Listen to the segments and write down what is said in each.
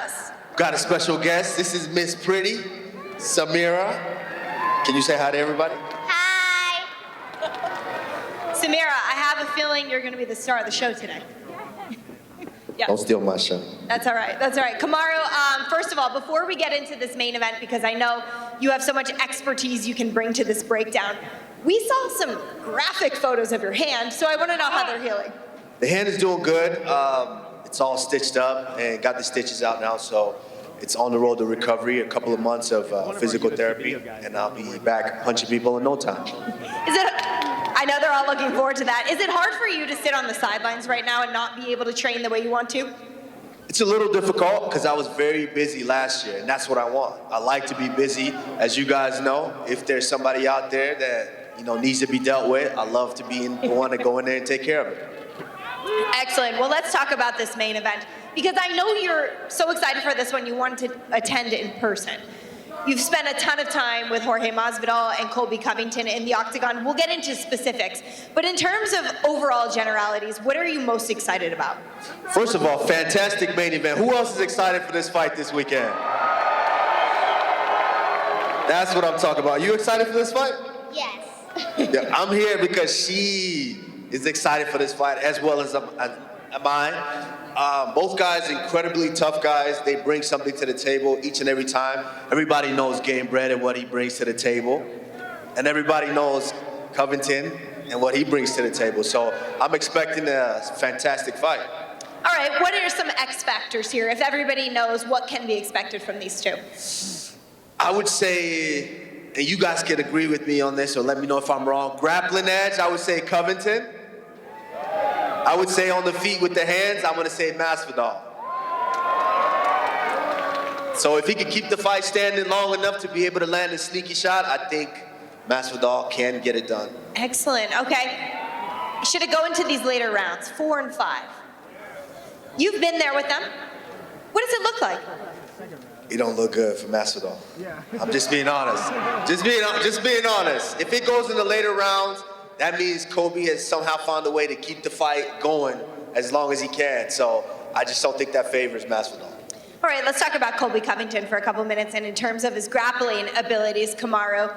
us. Got a special guest. This is Miss Pretty, Samira. Can you say hi to everybody? Hi. Samira, I have a feeling you're going to be the star of the show today. Yeah. Don't steal my show. That's all right. That's all right. Kamaru, first of all, before we get into this main event, because I know you have so much expertise you can bring to this breakdown, we saw some graphic photos of your hand, so I want to know how they're healing. The hand is doing good. It's all stitched up and got the stitches out now, so it's on the road to recovery. A couple of months of physical therapy, and I'll be back punching people in no time. I know they're all looking forward to that. Is it hard for you to sit on the sidelines right now and not be able to train the way you want to? It's a little difficult because I was very busy last year, and that's what I want. I like to be busy, as you guys know. If there's somebody out there that needs to be dealt with, I love to be the one to go in there and take care of it. Excellent. Well, let's talk about this main event, because I know you're so excited for this one, you wanted to attend in person. You've spent a ton of time with Jorge Masvidal and Colby Covington in the octagon. We'll get into specifics, but in terms of overall generalities, what are you most excited about? First of all, fantastic main event. Who else is excited for this fight this weekend? That's what I'm talking about. You excited for this fight? Yes. Yeah, I'm here because she is excited for this fight as well as am I. Both guys, incredibly tough guys. They bring something to the table each and every time. Everybody knows Game Bread and what he brings to the table. And everybody knows Covington and what he brings to the table. So I'm expecting a fantastic fight. All right, what are some X factors here? If everybody knows, what can be expected from these two? I would say, and you guys can agree with me on this or let me know if I'm wrong, grappling edge, I would say Covington. I would say on the feet with the hands, I'm going to say Masvidal. So if he can keep the fight standing long enough to be able to land a sneaky shot, I think Masvidal can get it done. Excellent. Okay. Should it go into these later rounds, 4 and 5? You've been there with them. What does it look like? It don't look good for Masvidal. I'm just being honest. Just being honest. If it goes in the later rounds, that means Colby has somehow found a way to keep the fight going as long as he can. So I just don't think that favors Masvidal. All right, let's talk about Colby Covington for a couple minutes. And in terms of his grappling abilities, Kamaru,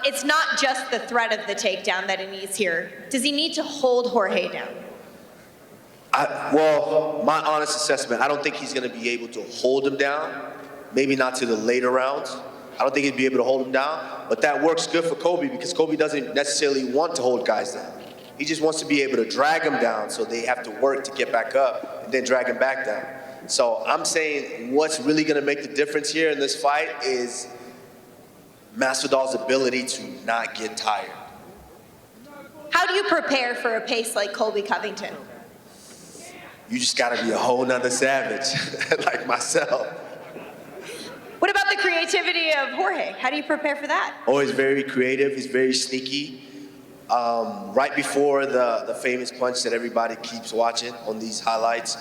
it's not just the threat of the takedown that he needs here. Does he need to hold Jorge down? Well, my honest assessment, I don't think he's going to be able to hold him down. Maybe not to the later rounds. I don't think he'd be able to hold him down, but that works good for Colby because Colby doesn't necessarily want to hold guys down. He just wants to be able to drag him down so they have to work to get back up and then drag him back down. So I'm saying what's really going to make the difference here in this fight is Masvidal's ability to not get tired. How do you prepare for a pace like Colby Covington? You just got to be a whole nother savage like myself. What about the creativity of Jorge? How do you prepare for that? Oh, he's very creative. He's very sneaky. Right before the famous punch that everybody keeps watching on these highlights,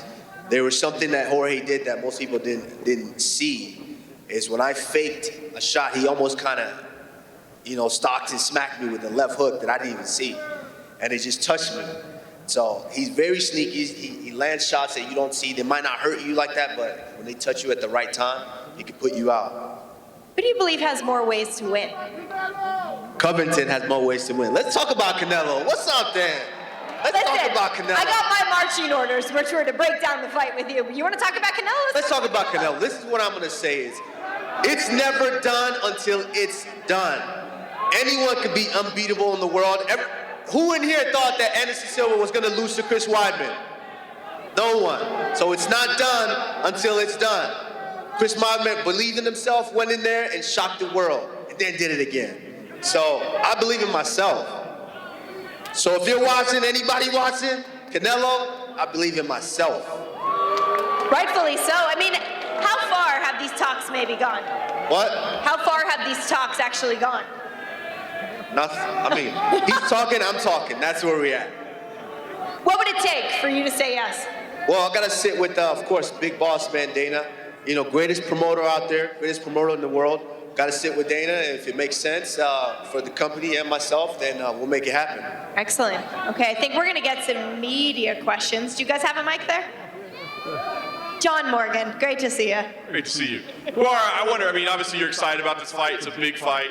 there was something that Jorge did that most people didn't see. Is when I faked a shot, he almost kind of, stalked and smacked me with a left hook that I didn't even see, and it just touched me. So he's very sneaky. He lands shots that you don't see. They might not hurt you like that, but when they touch you at the right time, he can put you out. Who do you believe has more ways to win? Covington has more ways to win. Let's talk about Canelo. What's up, Dan? Let's talk about Canelo. I got my marching orders, which were to break down the fight with you. You want to talk about Canelo? Let's talk about Canelo. This is what I'm going to say is, it's never done until it's done. Anyone could be unbeatable in the world. Who in here thought that Anderson Silva was going to lose to Chris Weidman? No one. So it's not done until it's done. Chris Weidman believed in himself, went in there and shocked the world, and then did it again. So I believe in myself. So if you're watching, anybody watching, Canelo, I believe in myself. Rightfully so. I mean, how far have these talks maybe gone? What? How far have these talks actually gone? Nothing. I mean, he's talking, I'm talking. That's where we're at. What would it take for you to say yes? Well, I got to sit with, of course, big boss man Dana. Greatest promoter out there, greatest promoter in the world. Got to sit with Dana, and if it makes sense for the company and myself, then we'll make it happen. Excellent. Okay, I think we're going to get some media questions. Do you guys have a mic there? John Morgan, great to see you. Great to see you. Well, I wonder, I mean, obviously you're excited about this fight. It's a big fight,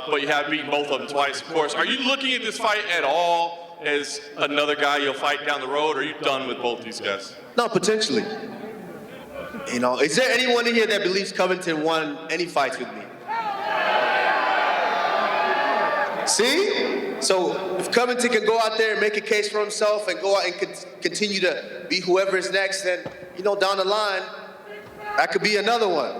but you have beaten both of them twice, of course. Are you looking at this fight at all as another guy you'll fight down the road, or are you done with both these guys? No, potentially. You know, is there anyone in here that believes Covington won any fights with me? See? So if Covington can go out there and make a case for himself and go out and continue to be whoever is next, then, you know, down the line, that could be another one.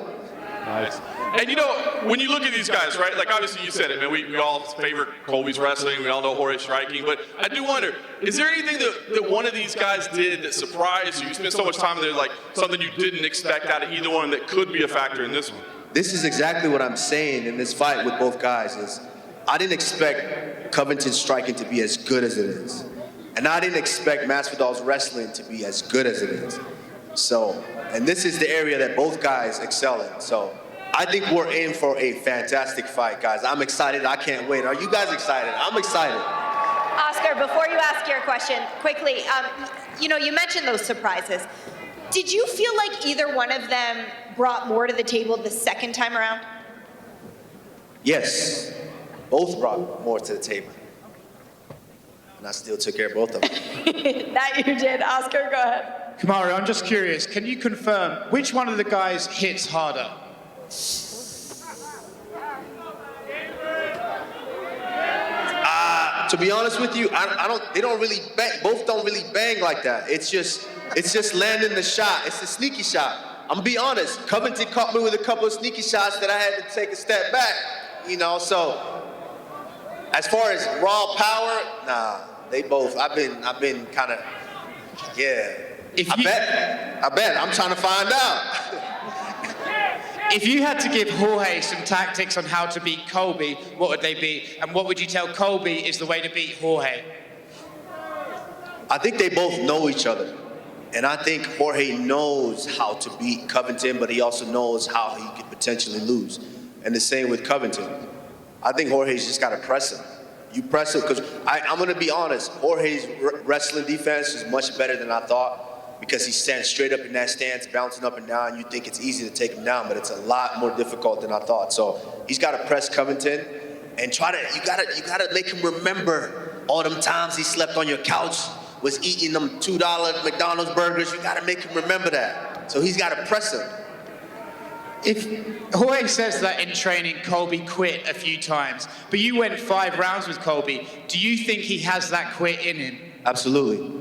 Nice. And you know, when you look at these guys, right, like obviously you said it, man, we all favor Colby's wrestling, we all know Jorge's striking, but I do wonder, is there anything that one of these guys did that surprised you? You spent so much time there, like something you didn't expect out of either one that could be a factor in this one? This is exactly what I'm saying in this fight with both guys is I didn't expect Covington's striking to be as good as it is. And I didn't expect Masvidal's wrestling to be as good as it is. So, and this is the area that both guys excel in. So, I think we're in for a fantastic fight, guys. I'm excited. I can't wait. Are you guys excited? I'm excited. Oscar, before you ask your question, quickly, you know, you mentioned those surprises. Did you feel like either one of them brought more to the table the second time around? Yes. Both brought more to the table. And I still took care of both of them. That you did. Oscar, go ahead. Kamaru, I'm just curious, can you confirm which one of the guys hits harder? To be honest with you, they don't really bang, both don't really bang like that. It's just landing the shot. It's a sneaky shot. I'm gonna be honest, Covington caught me with a couple of sneaky shots that I had to take a step back, you know, so as far as raw power, nah, they both, I've been kind of, yeah. I bet, I'm trying to find out. If you had to give Jorge some tactics on how to beat Colby, what would they be? And what would you tell Colby is the way to beat Jorge? I think they both know each other. And I think Jorge knows how to beat Covington, but he also knows how he could potentially lose. And the same with Covington. I think Jorge's just got to press him. You press him, because I'm going to be honest, Jorge's wrestling defense is much better than I thought, because he stands straight up in that stance, bouncing up and down. You think it's easy to take him down, but it's a lot more difficult than I thought. So he's got to press Covington and you gotta make him remember all them times he slept on your couch, was eating them $2 McDonald's burgers. You gotta make him remember that. So he's gotta press him. If Jorge says that in training, Colby quit a few times, but you went 5 rounds with Colby, do you think he has that quit in him? Absolutely.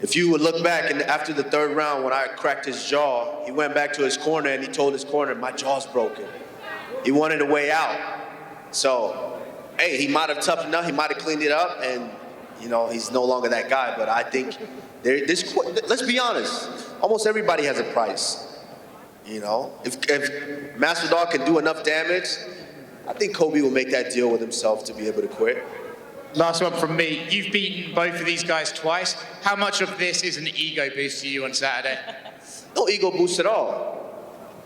If you would look back, and after the 3rd round when I cracked his jaw, he went back to his corner and he told his corner, my jaw's broken. He wanted a way out. So, hey, he might have toughened up, he might have cleaned it up, and you know, he's no longer that guy. But I think, let's be honest, almost everybody has a price. You know, if Masvidal can do enough damage, I think Colby will make that deal with himself to be able to quit. Last one from me. You've beaten both of these guys twice. How much of this is an ego boost to you on Saturday? No ego boost at all.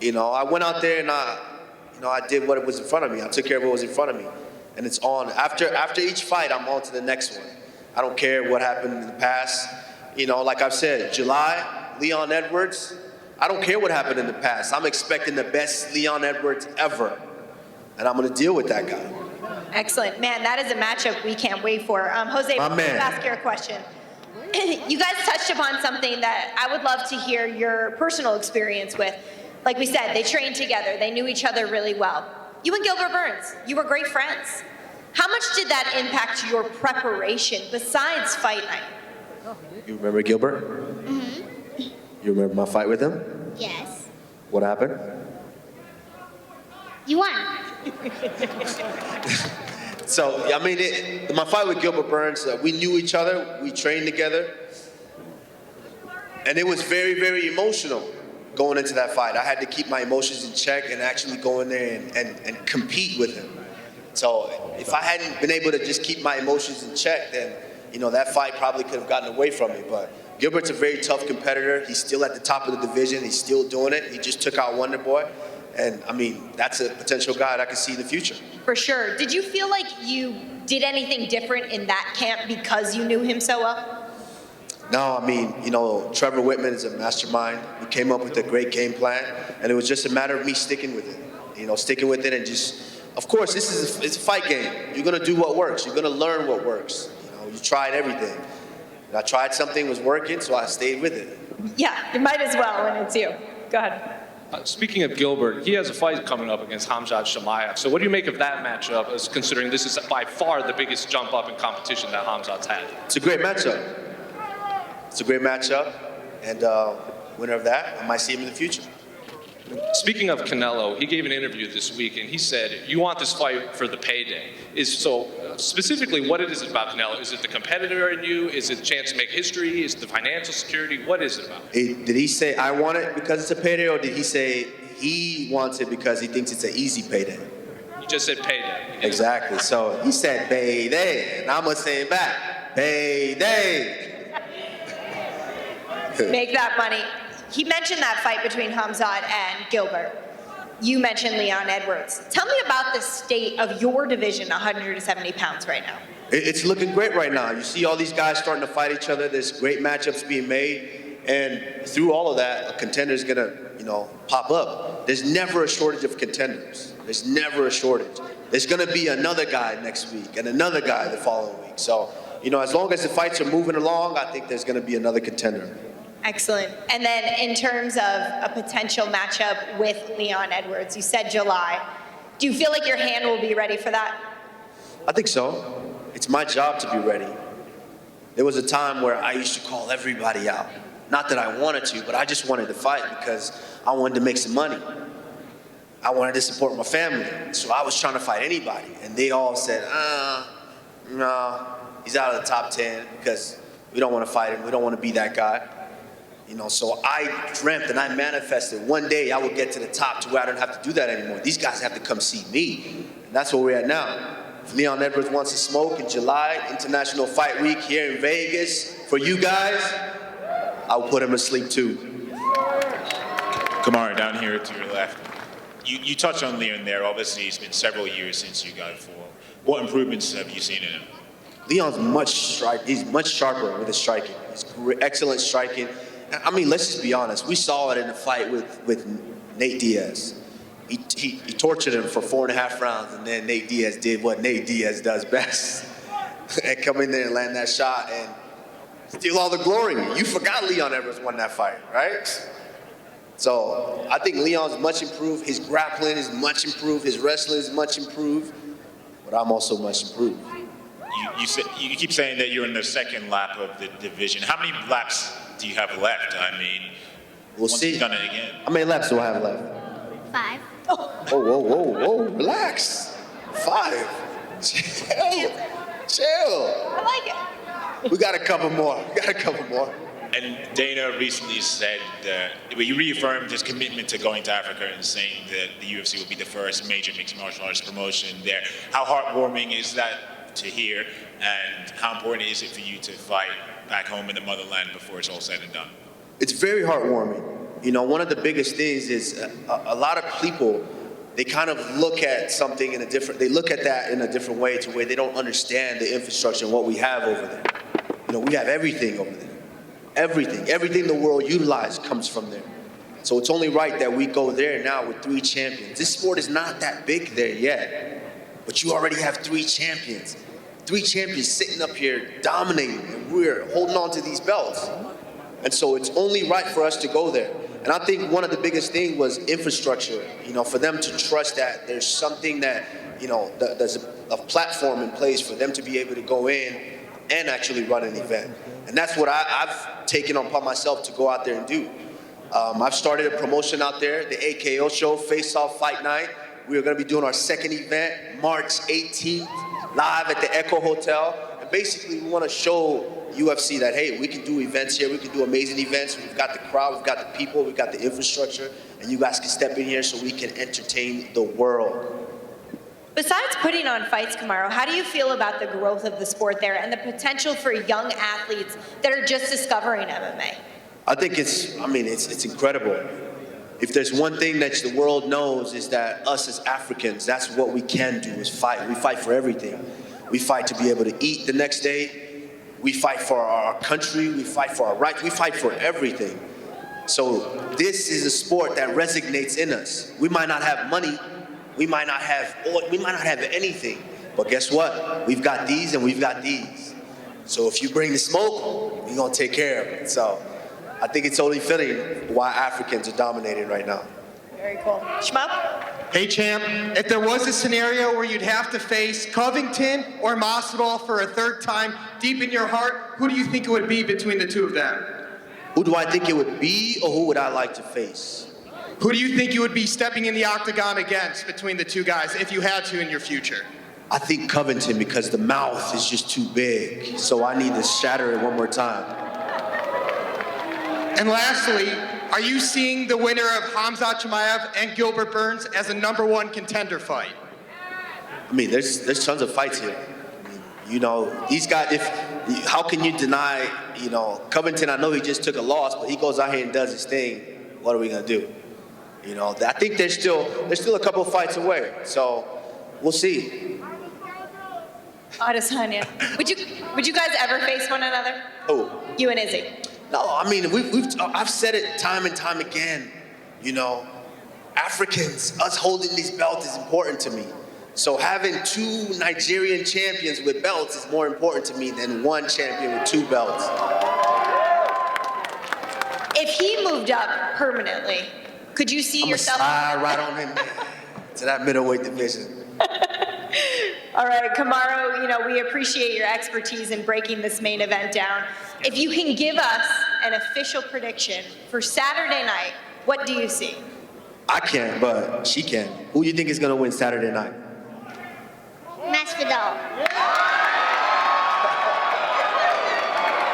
You know, I went out there and I did what was in front of me. I took care of what was in front of me. And it's on. After each fight, I'm on to the next one. I don't care what happened in the past. You know, like I've said, July, Leon Edwards, I don't care what happened in the past. I'm expecting the best Leon Edwards ever. And I'm going to deal with that guy. Excellent. Man, that is a matchup we can't wait for. Jose, before you ask your question, you guys touched upon something that I would love to hear your personal experience with. Like we said, they trained together. They knew each other really well. You and Gilbert Burns, you were great friends. How much did that impact your preparation besides fight night? You remember Gilbert? Mm-hmm. You remember my fight with him? Yes. What happened? You won. So, I mean, my fight with Gilbert Burns, we knew each other, we trained together, and it was very, very emotional going into that fight. I had to keep my emotions in check and actually go in there and compete with him. So, if I hadn't been able to just keep my emotions in check, then, you know, that fight probably could have gotten away from me. But Gilbert's a very tough competitor. He's still at the top of the division. He's still doing it. He just took out Wonder Boy. And, I mean, that's a potential guy that I can see in the future. For sure. Did you feel like you did anything different in that camp because you knew him so well? No, I mean, Trevor Whitman is a mastermind. He came up with a great game plan, and it was just a matter of me sticking with it. Sticking with it and just, of course, it's a fight game. You're gonna do what works. You're gonna learn what works. You tried everything. And I tried something, was working, so I stayed with it. Yeah, you might as well when it's you. Go ahead. Speaking of Gilbert, he has a fight coming up against Khamzat Chimaev. So what do you make of that matchup, as considering this is by far the biggest jump up in competition that Khamzat's had? It's a great matchup. And winner of that, I might see him in the future. Speaking of Canelo, he gave an interview this week and he said, you want this fight for the payday. Specifically, what is it about Canelo? Is it the competitor in you? Is it a chance to make history? Is it the financial security? What is it about? Did he say, I want it because it's a payday, or did he say he wants it because he thinks it's an easy payday? You just said payday. Exactly. So he said payday, and I'm going to say it back. Payday. Make that money. He mentioned that fight between Khamzat and Gilbert. You mentioned Leon Edwards. Tell me about the state of your division, 170 pounds right now. It's looking great right now. You see all these guys starting to fight each other. There's great matchups being made. And through all of that, a contender's going to, pop up. There's never a shortage of contenders. There's never a shortage. There's going to be another guy next week and another guy the following week. So, as long as the fights are moving along, I think there's going to be another contender. Excellent. And then in terms of a potential matchup with Leon Edwards, you said July. Do you feel like your hand will be ready for that? I think so. It's my job to be ready. There was a time where I used to call everybody out. Not that I wanted to, but I just wanted to fight because I wanted to make some money. I wanted to support my family. So I was trying to fight anybody. And they all said, no, he's out of the top 10 because we don't want to fight him. We don't want to be that guy. So I dreamt and I manifested one day I would get to the top to where I don't have to do that anymore. These guys have to come see me. And that's where we're at now. If Leon Edwards wants to smoke in July, International Fight Week here in Vegas, for you guys, I'll put him to sleep too. Kamara, down here to your left. You touched on Leon there. Obviously, it's been several years since you got for. What improvements have you seen in him? Leon's he's much sharper with his striking. He's excellent striking. I mean, let's just be honest. We saw it in the fight with Nate Diaz. He tortured him for 4.5 rounds, and then Nate Diaz did what Nate Diaz does best. And come in there and land that shot and steal all the glory. You forgot Leon Edwards won that fight, right? So I think Leon's much improved. His grappling is much improved. His wrestling is much improved. But I'm also much improved. You keep saying that you're in the second lap of the division. How many laps do you have left? I mean, we'll once see. You've done it again. How many laps do I have left? 5. Whoa, relax. 5. Chill. I like it. We got a couple more. And Dana recently said that he reaffirmed his commitment to going to Africa and saying that the UFC will be the first major mixed martial arts promotion there. How heartwarming is that to hear, and how important is it for you to fight back home in the motherland before it's all said and done? It's very heartwarming. One of the biggest things is a lot of people, they kind of look at something they look at that in a different way to where they don't understand the infrastructure and what we have over there. We have everything over there. Everything the world utilizes comes from there. So it's only right that we go there now with 3 champions. This sport is not that big there yet, but you already have 3 champions. 3 champions sitting up here dominating, and we're holding on to these belts. And so it's only right for us to go there. And I think one of the biggest things was infrastructure, for them to trust that there's something that, there's a platform in place for them to be able to go in and actually run an event. And that's what I've taken upon myself to go out there and do. I've started a promotion out there, the AKO show, Face Off Fight Night. We are going to be doing our second event, March 18th, live at the Echo Hotel. And basically, we want to show UFC that, hey, we can do events here. We can do amazing events. We've got the crowd. We've got the people. We've got the infrastructure. And you guys can step in here so we can entertain the world. Besides putting on fights, Kamaru, how do you feel about the growth of the sport there and the potential for young athletes that are just discovering MMA? I think it's incredible. If there's one thing that the world knows is that us as Africans, that's what we can do is fight. We fight for everything. We fight to be able to eat the next day. We fight for our country. We fight for our rights. We fight for everything. So this is a sport that resonates in us. We might not have money. We might not have anything. But guess what? We've got these and we've got these. So if you bring the smoke, we're going to take care of it. So I think it's only fitting why Africans are dominating right now. Very cool. Shmup? Hey, champ, if there was a scenario where you'd have to face Covington or Masvidal for a third time, deep in your heart, who do you think it would be between the two of them? Who do I think it would be, or who would I like to face? Who do you think you would be stepping in the octagon against between the two guys, if you had to in your future? I think Covington, because the mouth is just too big. So I need to shatter it one more time. And lastly, are you seeing the winner of Khamzat Chimaev and Gilbert Burns as a #1 contender fight? I mean, there's tons of fights here. You know, these guys, how can you deny, you know, Covington, I know he just took a loss, but he goes out here and does his thing. What are we going to do? You know, I think there's still a couple of fights away. So we'll see. Adesanya. Would you guys ever face one another? Oh. You and Izzy? No, I mean, I've said it time and time again. You know, Africans, us holding these belts is important to me. So having 2 Nigerian champions with belts is more important to me than 1 champion with 2 belts. If he moved up permanently, could you see yourself? Slide right on him to that middleweight division. All right, Kamaru, you know, we appreciate your expertise in breaking this main event down. If you can give us an official prediction for Saturday night, what do you see? I can't, but she can. Who do you think is going to win Saturday night? Masvidal.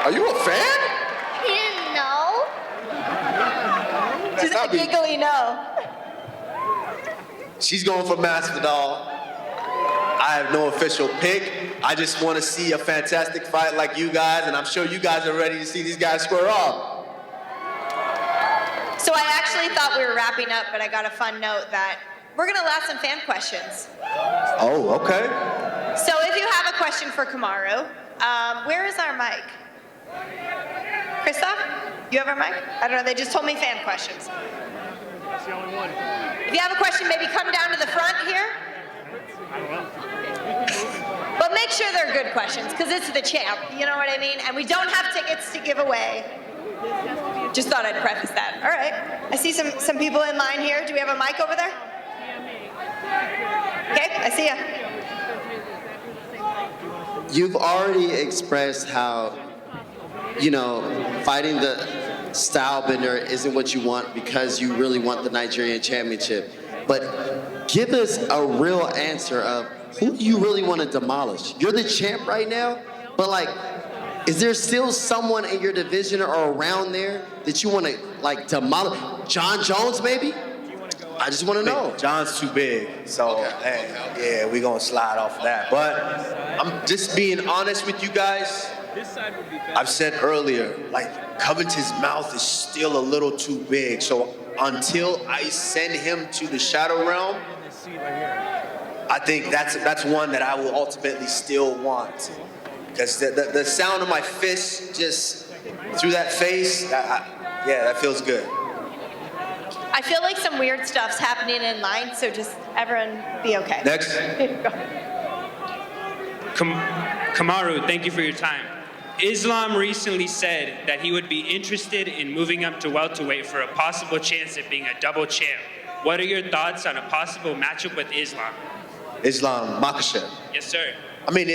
Are you a fan? You didn't know? Just a giggly no. She's going for Masvidal. I have no official pick. I just want to see a fantastic fight like you guys, and I'm sure you guys are ready to see these guys square off. So I actually thought we were wrapping up, but I got a fun note that we're going to allow some fan questions. Oh, okay. So if you have a question for Kamaru, where is our mic? Christoph, you have our mic? I don't know, they just told me fan questions. That's the only one. If you have a question, maybe come down to the front here. But make sure they're good questions, because it's the champ, you know what I mean? And we don't have tickets to give away. Just thought I'd preface that. All right. I see some people in line here. Do we have a mic over there? Okay, I see ya. You've already expressed how, you know, fighting the style bender isn't what you want because you really want the Nigerian championship. But give us a real answer of who do you really want to demolish? You're the champ right now, but like, is there still someone in your division or around there that you want to like demolish? John Jones, maybe? I just want to know. John's too big, so yeah, we're gonna slide off of that. But I'm just being honest with you guys. I've said earlier, like Covington's mouth is still a little too big. So until I send him to the shadow realm, I think that's one that I will ultimately still want. Because the sound of my fist just through that face, yeah, that feels good. I feel like some weird stuff's happening in line, so just everyone be okay. Next. Kamaru, thank you for your time. Islam recently said that he would be interested in moving up to welterweight for a possible chance at being a double champ. What are your thoughts on a possible matchup with Islam? Islam Makhachev. Yes, sir. I mean,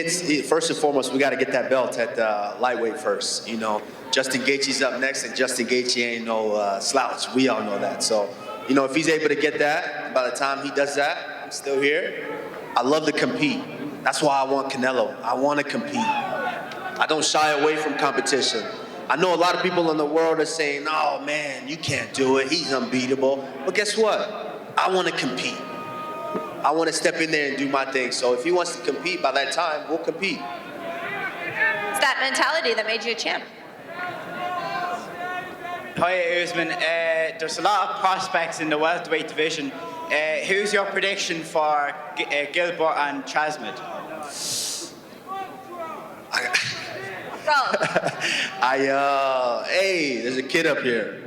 first and foremost, we got to get that belt at lightweight first. You know, Justin Gaethje's up next, and Justin Gaethje ain't no slouch. We all know that. So, you know, if he's able to get that, by the time he does that, I'm still here. I love to compete. That's why I want Canelo. I want to compete. I don't shy away from competition. I know a lot of people in the world are saying, "Oh man, you can't do it. He's unbeatable." But guess what? I want to compete. I want to step in there and do my thing. So if he wants to compete, by that time, we'll compete. It's that mentality that made you a champ. Hi, Usman. There's a lot of prospects in the welterweight division. Who's your prediction for Gilbert and Chimaev? Hey, there's a kid up here.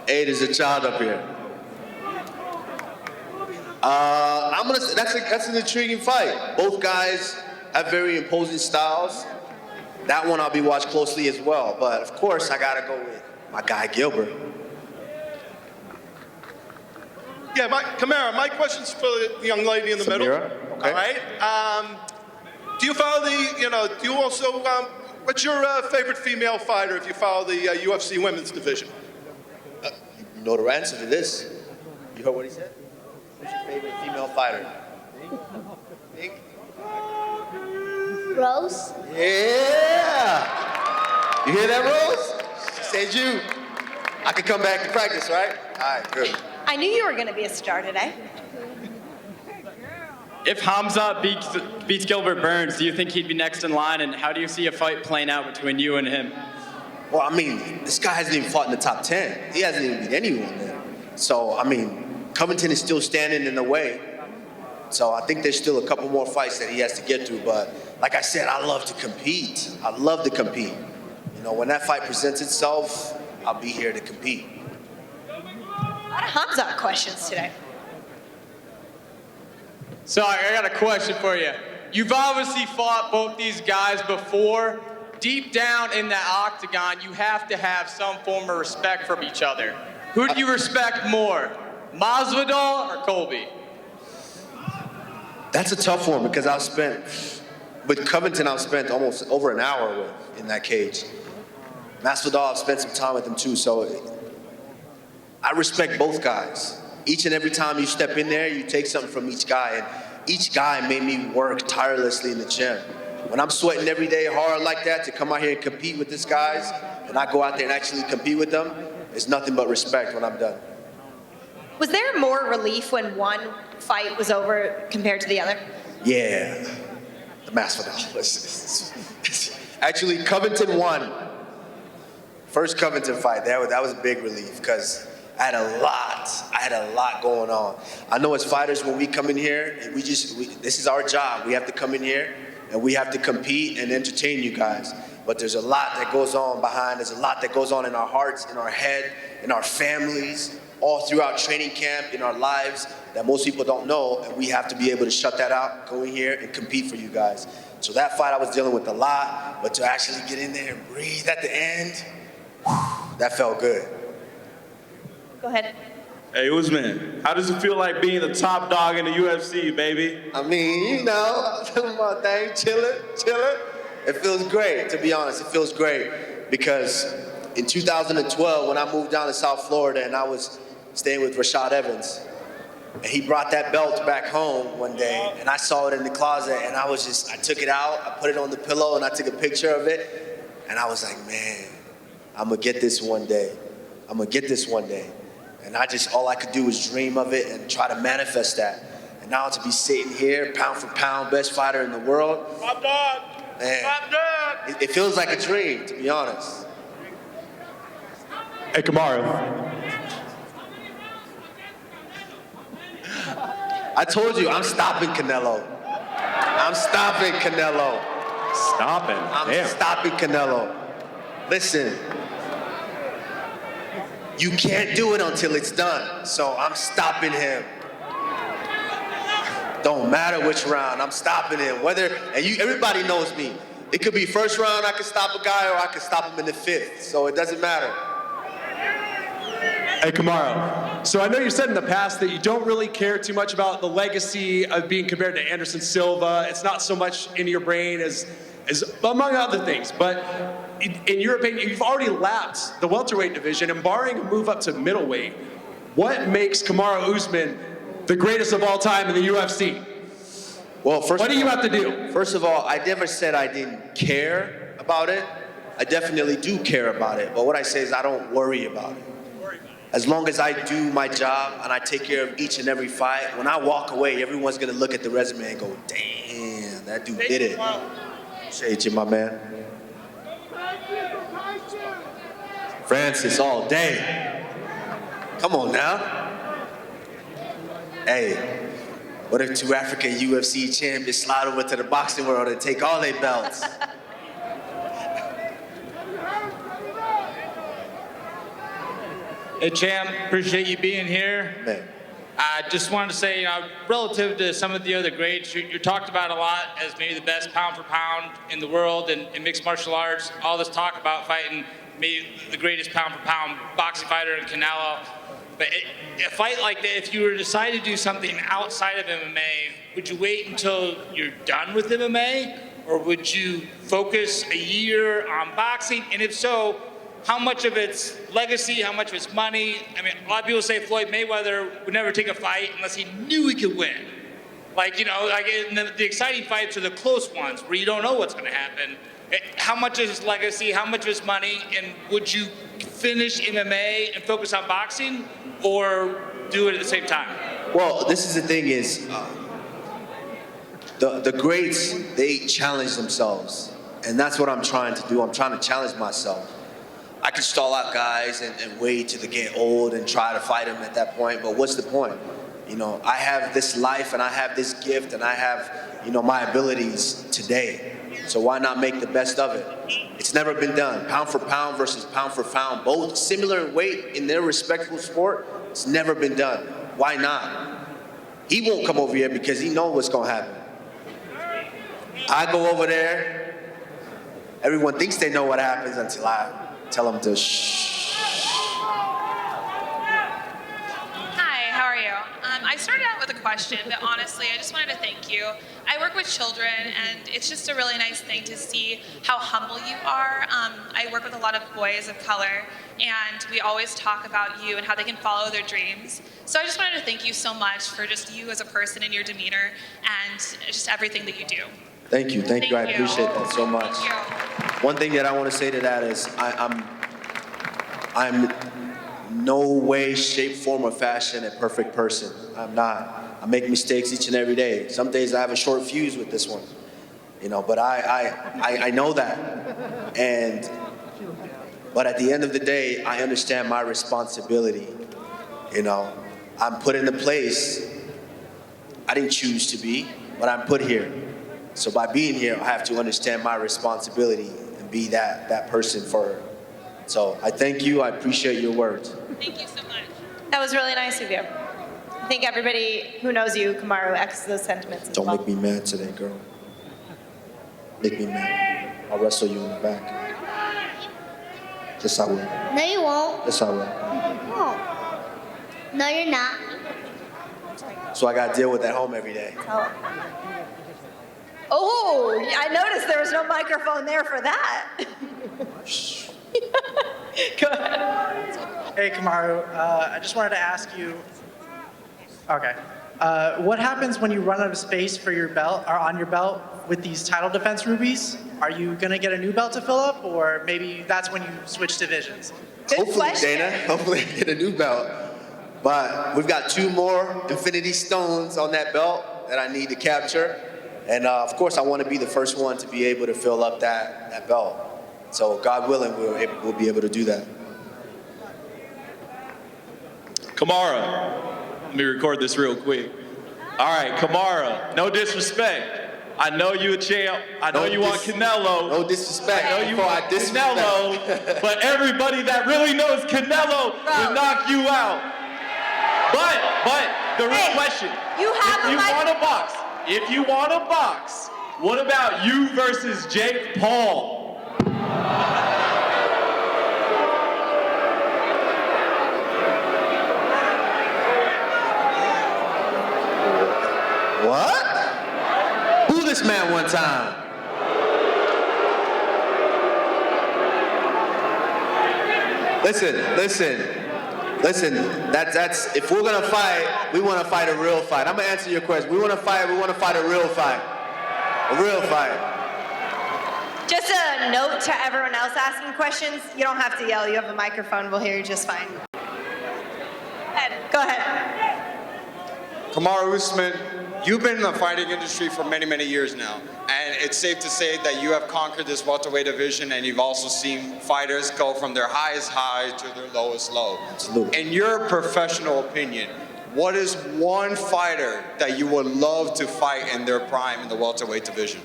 Hey, there's a child up here. That's an intriguing fight. Both guys have very imposing styles. That one I'll be watching closely as well. But of course, I gotta go with my guy Gilbert. Yeah, Kamara, my question's for the young lady in the middle. Samira? Okay. All right. Do you follow do you also, what's your favorite female fighter if you follow the UFC women's division? You know the answer to this. You heard what he said? Who's your favorite female fighter? Think? Rose? Yeah! You hear that, Rose? She said you. I can come back to practice, right? All right, good. I knew you were going to be a star today. If Khamzat beats Gilbert Burns, do you think he'd be next in line? And how do you see a fight playing out between you and him? Well, I mean, this guy hasn't even fought in the top 10. He hasn't even beat anyone there. So, I mean, Covington is still standing in the way. So I think there's still a couple more fights that he has to get through. But like I said, I love to compete. I love to compete. You know, when that fight presents itself, I'll be here to compete. A lot of Khamzat questions today. Sorry, I got a question for you. You've obviously fought both these guys before. Deep down in that octagon, you have to have some form of respect for each other. Who do you respect more, Masvidal or Colby? That's a tough one because with Covington, I've spent almost over an hour with in that cage. Masvidal, I've spent some time with him too, so I respect both guys. Each and every time you step in there, you take something from each guy, and each guy made me work tirelessly in the gym. When I'm sweating every day hard like that to come out here and compete with these guys, and I go out there and actually compete with them, it's nothing but respect when I'm done. Was there more relief when one fight was over compared to the other? Yeah, the Masvidal. Actually, Covington won. First Covington fight, that was a big relief because I had a lot going on. I know as fighters, when we come in here, this is our job. We have to come in here and we have to compete and entertain you guys. But there's a lot that goes on behind. There's a lot that goes on in our hearts, in our head, in our families, all throughout training camp, in our lives that most people don't know. And we have to be able to shut that out, go in here and compete for you guys. So that fight I was dealing with a lot, but to actually get in there and breathe at the end, that felt good. Go ahead. Hey, Usman, how does it feel like being the top dog in the UFC, baby? I mean, you know, I'm doing my thing, chilling. It feels great, to be honest. It feels great because in 2012, when I moved down to South Florida and I was staying with Rashad Evans, and he brought that belt back home one day, and I saw it in the closet, and I took it out, I put it on the pillow, and I took a picture of it, and I was like, man, I'm gonna get this one day. And all I could do was dream of it and try to manifest that. And now to be sitting here, pound for pound, best fighter in the world. I'm done. Man, it feels like a dream, to be honest. Hey, Kamara. I told you, I'm stopping Canelo. I'm stopping Canelo. Damn. Stopping Canelo. Listen. You can't do it until it's done. So I'm stopping him. Don't matter which round, I'm stopping him. Everybody knows me. It could be first round, I can stop a guy, or I can stop him in the fifth. So it doesn't matter. Hey, Kamara. So I know you said in the past that you don't really care too much about the legacy of being compared to Anderson Silva. It's not so much in your brain as among other things. But in your opinion, you've already lapped the welterweight division, and barring a move up to middleweight, what makes Kamaru Usman the greatest of all time in the UFC? Well, what do you have to do? First of all, I never said I didn't care about it. I definitely do care about it. But what I say is I don't worry about it. As long as I do my job and I take care of each and every fight, when I walk away, everyone's going to look at the resume and go, damn, that dude did it. Appreciate you, my man. Francis all day. Come on now. Hey, What if two African UFC champions slide over to the boxing world and take all their belts? Hey, champ, appreciate you being here. Man. I just wanted to say, relative to some of the other greats, you're talked about a lot as maybe the best pound for pound in the world in mixed martial arts. All this talk about fighting maybe the greatest pound for pound boxing fighter in Canelo. But a fight like that, if you were to decide to do something outside of MMA, would you wait until you're done with MMA? Or would you focus a year on boxing? And if so, how much of it's legacy, how much of it's money? I mean, a lot of people say Floyd Mayweather would never take a fight unless he knew he could win. Like, the exciting fights are the close ones where you don't know what's gonna happen. How much is legacy, how much is money, and would you finish MMA and focus on boxing, or do it at the same time? Well, this is the thing is, the greats, they challenge themselves. And that's what I'm trying to do. I'm trying to challenge myself. I can stall out guys and wait till they get old and try to fight them at that point, but what's the point? I have this life and I have this gift and I have, my abilities today. So why not make the best of it? It's never been done. Pound for pound versus pound for pound, both similar in weight in their respectable sport. It's never been done. Why not? He won't come over here because he knows what's gonna happen. I go over there, everyone thinks they know what happens until I tell them to shh. Hi, how are you? I started out with a question, but honestly, I just wanted to thank you. I work with children, and it's just a really nice thing to see how humble you are. I work with a lot of boys of color, and we always talk about you and how they can follow their dreams. So I just wanted to thank you so much for just you as a person and your demeanor and just everything that you do. Thank you. I appreciate that so much. Thank you. One thing that I want to say to that is I'm no way, shape, form, or fashion a perfect person. I'm not. I make mistakes each and every day. Some days I have a short fuse with this one, but I know that. But at the end of the day, I understand my responsibility. I'm put in a place I didn't choose to be, but I'm put here. So by being here, I have to understand my responsibility and be that person for her. So I thank you. I appreciate your words. Thank you so much. That was really nice of you. I think everybody who knows you, Kamaru, echoes those sentiments as Don't well. make me mad today, girl. Make me mad. I'll wrestle you in the back. Yes, I will. No, you won't. Yes, I will. You won't. No, you're not. So I got to deal with at home every day. Oh, I noticed there was no microphone there for that. Go ahead. Hey, Kamaru. I just wanted to ask you. Okay. What happens when you run out of space for your belt or on your belt with these title defense rubies? Are you gonna get a new belt to fill up, or maybe that's when you switch divisions? Hopefully, Dana. Hopefully, I get a new belt. But we've got 2 more Infinity Stones on that belt that I need to capture. And of course, I want to be the first one to be able to fill up that belt. So God willing, we'll be able to do that. Kamara, let me record this real quick. All right, Kamara, no disrespect. I know you a champ. I know you want Canelo. No disrespect. I know you want Canelo, but everybody that really knows Canelo will knock you out. But the real question, if you want to box, what about you versus Jake Paul? What? Who this man one time? Listen. That's if we're gonna fight, we want to fight a real fight. I'm gonna answer your question. We want to fight a real fight. A real fight. Just a note to everyone else asking questions, you don't have to yell, you have a microphone, we'll hear you just fine. Go ahead. Kamaru Usman, you've been in the fighting industry for many, many years now, and it's safe to say that you have conquered this welterweight division, and you've also seen fighters go from their highest high to their lowest low. Absolutely. In your professional opinion, what is one fighter that you would love to fight in their prime in the welterweight division?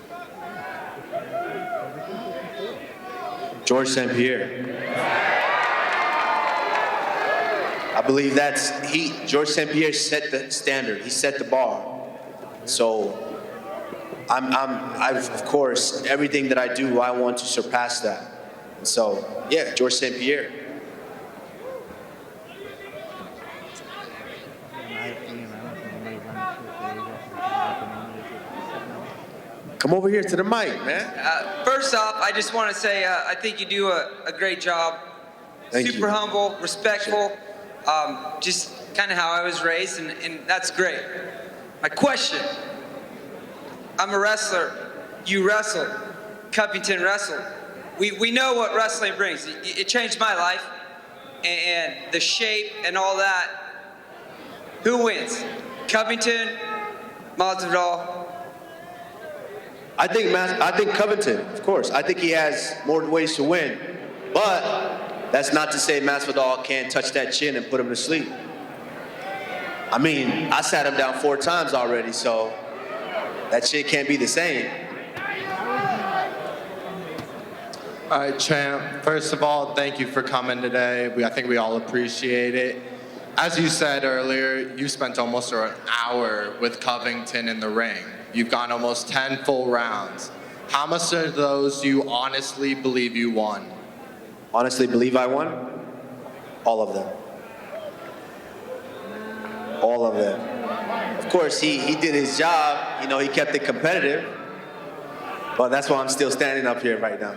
George St. Pierre. I believe George St. Pierre set the standard. He set the bar. So I've, of course, everything that I do, I want to surpass that. So, yeah, George St. Pierre. Come over here to the mic, man. First off, I just want to say I think you do a great job. Thank Super you. humble, respectful, just kind of how I was raised, and that's great. My question, I'm a wrestler. You wrestle. Covington wrestled. We know what wrestling brings. It changed my life, and the shape and all that. Who wins? Covington, Masvidal? I think Covington, of course. I think he has more ways to win. But that's not to say Masvidal can't touch that chin and put him to sleep. I mean, I sat him down 4 times already, so that shit can't be the same. All right, champ. First of all, thank you for coming today. I think we all appreciate it. As you said earlier, you spent almost an hour with Covington in the ring. You've gone almost 10 full rounds. How much of those do you honestly believe you won? Honestly believe I won? All of them. All of them. Of course, he did his job. You know, he kept it competitive. But that's why I'm still standing up here right now.